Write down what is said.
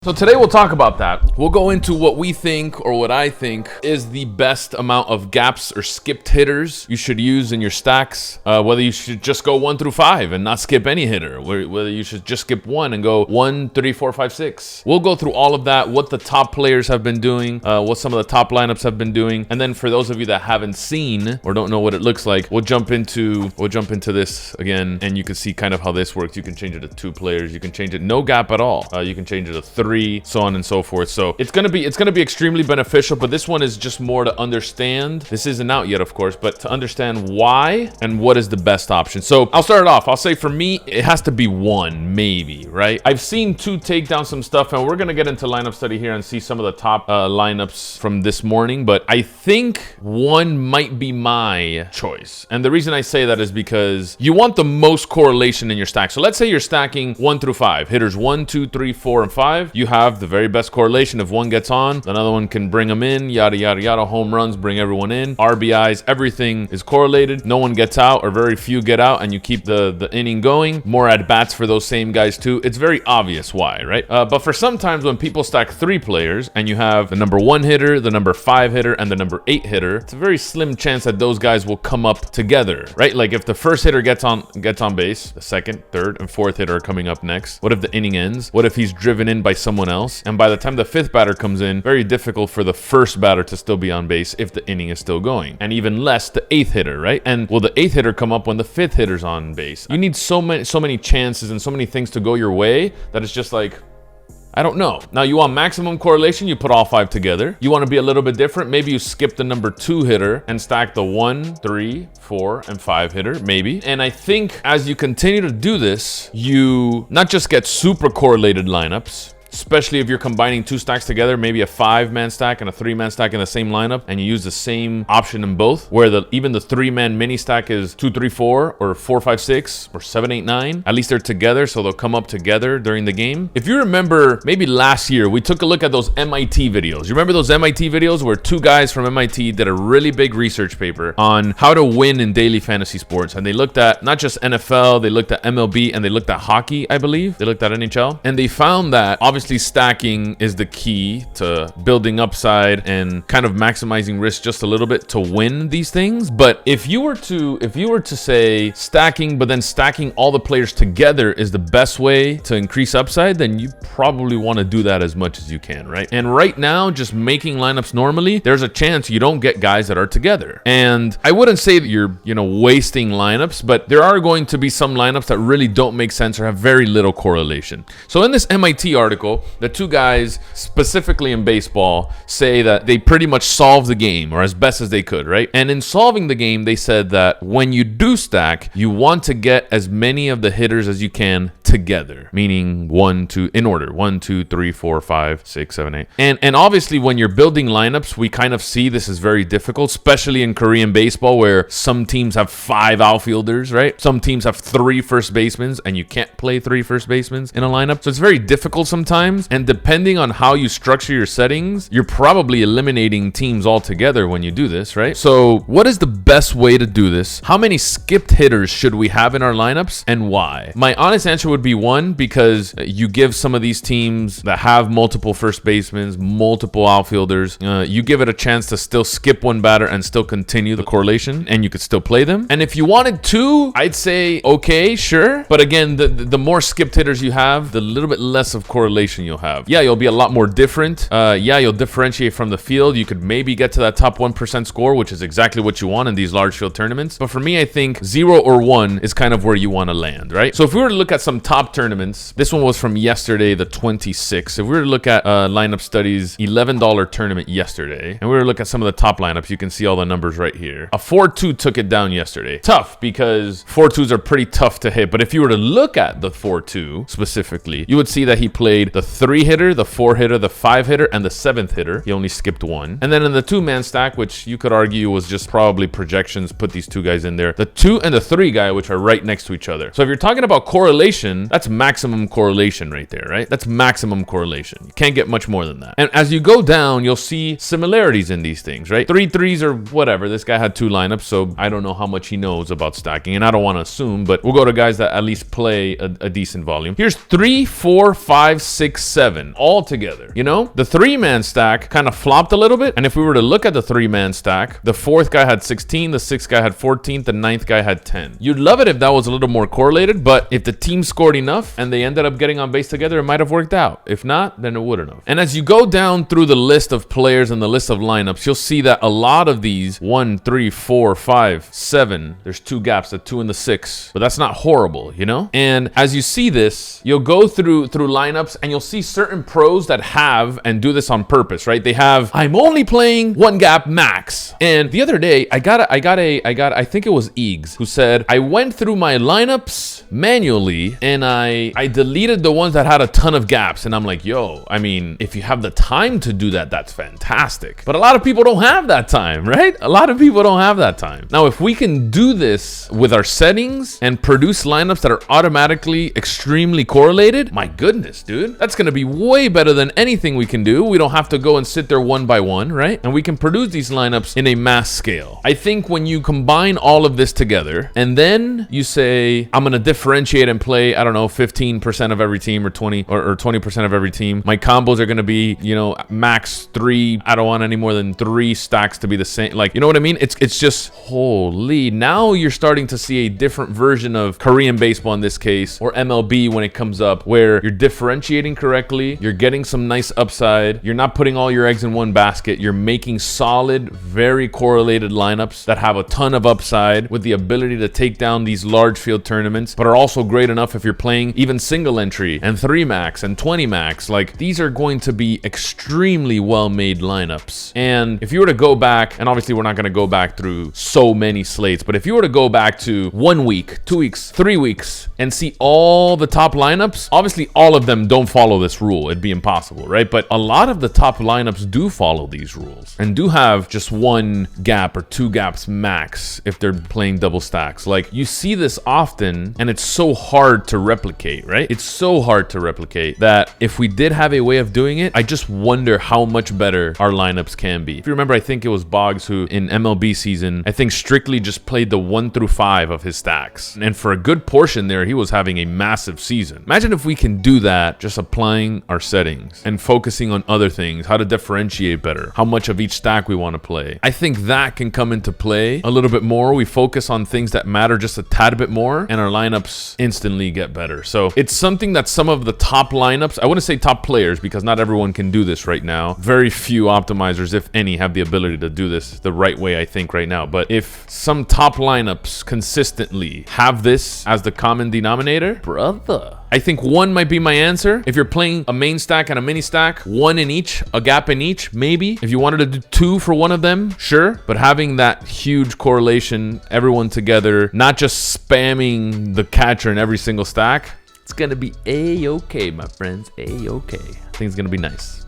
So today we'll talk about that. We'll go into what we think, or what I think, is the best amount of gaps or skipped hitters you should use in your stacks. Whether you should just go 1 through 5 and not skip any hitter. Whether you should just skip one and go 1, 3, 4, 5, 6. We'll go through all of that, what the top players have been doing, what some of the top lineups have been doing. And then for those of you that haven't seen or don't know what it looks like, we'll jump into this again, and you can see kind of how this works. You can change it to 2 players. You can change it no gap at all. You can change it to 3, so on and so forth. So it's gonna be extremely beneficial, but this one is just more to understand. This isn't out yet, of course, but to understand why and what is the best option. So I'll start it off. I'll say for me, it has to be 1, maybe, right? I've seen 2 take down some stuff, and we're gonna get into lineup study here and see some of the top lineups from this morning, but I think 1 might be my choice. And the reason I say that is because you want the most correlation in your stack. So let's say you're stacking 1 through 5, hitters 1, 2, 3, 4, and 5. You have the very best correlation. If one gets on, another one can bring them in, yada, yada, yada. Home runs, bring everyone in. RBIs, everything is correlated. No one gets out, or very few get out, and you keep the inning going. More at-bats for those same guys too. It's very obvious why, right? But for sometimes when people stack 3 players, and you have the number 1 hitter, the number 5 hitter, and the number 8 hitter, it's a very slim chance that those guys will come up together, right? Like if the first hitter gets on base, the second, third, and 4th hitter are coming up next. What if the inning ends? What if he's driven in by someone else? And by the time the 5th batter comes in, very difficult for the first batter to still be on base if the inning is still going. And even less the 8th hitter, right? And will the 8th hitter come up when the 5th hitter's on base? You need so many chances and so many things to go your way that it's just like, I don't know. Now you want maximum correlation, you put all 5 together. You want to be a little bit different, maybe you skip the number 2 hitter and stack the 1, 3, 4, and 5 hitter, maybe. And I think as you continue to do this, you not just get super correlated lineups, especially if you're combining 2 stacks together, maybe a 5-man stack and a 3-man stack in the same lineup, and you use the same option in both, where even the 3-man mini stack is 2, 3, 4, or 4, 5, 6, or 7, 8, 9. At least they're together, so they'll come up together during the game. If you remember, maybe last year, we took a look at those MIT videos. You remember those MIT videos where 2 guys from MIT did a really big research paper on how to win in daily fantasy sports, and they looked at not just NFL, they looked at MLB, and they looked at hockey, I believe. They looked at NHL, and they found that obviously stacking is the key to building upside and kind of maximizing risk just a little bit to win these things. But if you were to say stacking, but then stacking all the players together is the best way to increase upside, then you probably want to do that as much as you can, right? And right now, just making lineups normally, there's a chance you don't get guys that are together. And I wouldn't say that you're, wasting lineups, but there are going to be some lineups that really don't make sense or have very little correlation. So in this MIT article, the 2 guys, specifically in baseball, say that they pretty much solved the game, or as best as they could, right? And in solving the game, they said that when you do stack, you want to get as many of the hitters as you can together, meaning 1, 2, in order, 1, 2, 3, 4, 5, 6, 7, 8. And obviously, when you're building lineups, we kind of see this is very difficult, especially in Korean baseball, where some teams have 5 outfielders, right? Some teams have 3 first basemen, and you can't play 3 first basemen in a lineup. So it's very difficult sometimes. And depending on how you structure your settings, you're probably eliminating teams altogether when you do this, right? So what is the best way to do this? How many skipped hitters should we have in our lineups, and why? My honest answer would be 1, because you give some of these teams that have multiple first basemen, multiple outfielders, you give it a chance to still skip 1 batter and still continue the correlation, and you could still play them. And if you wanted 2, I'd say, okay, sure. But again, the more skipped hitters you have, the little bit less of correlation you'll have. Yeah, you'll be a lot more different. Yeah, you'll differentiate from the field. You could maybe get to that top 1% score, which is exactly what you want in these large field tournaments. But for me, I think 0 or 1 is kind of where you want to land, right? So if we were to look at some top tournaments, this one was from yesterday, the 26th. If we were to look at lineup studies, $11 tournament yesterday, and we were to look at some of the top lineups, you can see all the numbers right here. A 4-2 took it down yesterday. Tough, because 4-2s are pretty tough to hit. But if you were to look at the 4-2 specifically, you would see that he played the 3 hitter, the 4 hitter, the 5 hitter, and the 7th hitter. He only skipped 1. And then in the 2-man stack, which you could argue was just probably projections, put these 2 guys in there. The 2 and the 3 guy, which are right next to each other. So if you're talking about correlation, 7, that's maximum correlation right there, right? That's maximum correlation. You can't get much more than that. And as you go down, you'll see similarities in these things, right? 3 3s or whatever. This guy had 2 lineups, so I don't know how much he knows about stacking, and I don't want to assume, but we'll go to guys that at least play a decent volume. Here's 3, 4, 5, 6, 7 all together. You know, the 3-man stack kind of flopped a little bit, and if we were to look at the 3-man stack, the 4th guy had 16, the 6th guy had 14, the 9th guy had 10. You'd love it if that was a little more correlated, but if the team scored enough and they ended up getting on base together, it might have worked out. If not, then it wouldn't have. And as you go down through the list of players and the list of lineups, you'll see that a lot of these 1, 3, 4, 5, 7, there's 2 gaps, the 2 and the 6, but that's not horrible, you know? And as you see this, you'll go through lineups and you'll see certain pros that have and do this on purpose, right? They have, I'm only playing 1 gap max. And the other day, I think it was Eags who said, I went through my lineups manually and I deleted the ones that had a ton of gaps. And I'm like, yo, I mean, if you have the time to do that, that's fantastic. But a lot of people don't have that time, right? A lot of people don't have that time. Now, if we can do this with our settings and produce lineups that are automatically extremely correlated, my goodness, dude, that's going to be way better than anything we can do. We don't have to go and sit there one by one, right? And we can produce these lineups in a mass scale. I think when you combine all of this together and then you say, I'm going to differentiate and play, I don't know, 15% of every team or 20% of every team. My combos are going to be, you know, max 3. I don't want any more than 3 stacks to be the same. Like, you know what I mean? It's just, holy, now you're starting to see a different version of Korean baseball in this case, or MLB when it comes up, where you're differentiating correctly, you're getting some nice upside, you're not putting all your eggs in one basket, you're making solid, very correlated lineups that have a ton of upside with the ability to take down these large field tournaments, but are also great enough if you're playing even single entry and 3 max and 20 max. Like, these are going to be extremely well-made lineups. And if you were to go back, and obviously we're not going to go back through so many slates, but if you were to go back to 1 week, 2 weeks, 3 weeks, and see all the top lineups, obviously all of them don't follow this rule. It'd be impossible, right? But a lot of the top lineups do follow these rules and do have just 1 gap or 2 gaps max if they're playing double stacks. Like, you see this often, and it's so hard to replicate, right? It's so hard to replicate that if we did have a way of doing it, I just wonder how much better our lineups can be. If you remember, I think it was Boggs who in MLB season, I think strictly just played the 1 through 5 of his stacks. And for a good portion there, he was having a massive season. Imagine if we can do that, just applying our settings and focusing on other things, how to differentiate better, how much of each stack we want to play. I think that can come into play a little bit more. We focus on things that matter just a tad bit more, and our lineups instantly get better. So it's something that some of the top lineups, I wouldn't say top players because not everyone can do this right now. Very few optimizers, if any, have the ability to do this the right way, I think, right now. But if some top lineups consistently have this as the common denominator, brother, I think 1 might be my answer. If you're playing a main stack and a mini stack, 1 in each, a gap in each, maybe. If you wanted to do 2 for one of them, sure. But having that huge correlation, everyone together, not just spamming the catcher in every single stack, it's gonna be A-okay, my friends, A-okay. I think it's gonna be nice.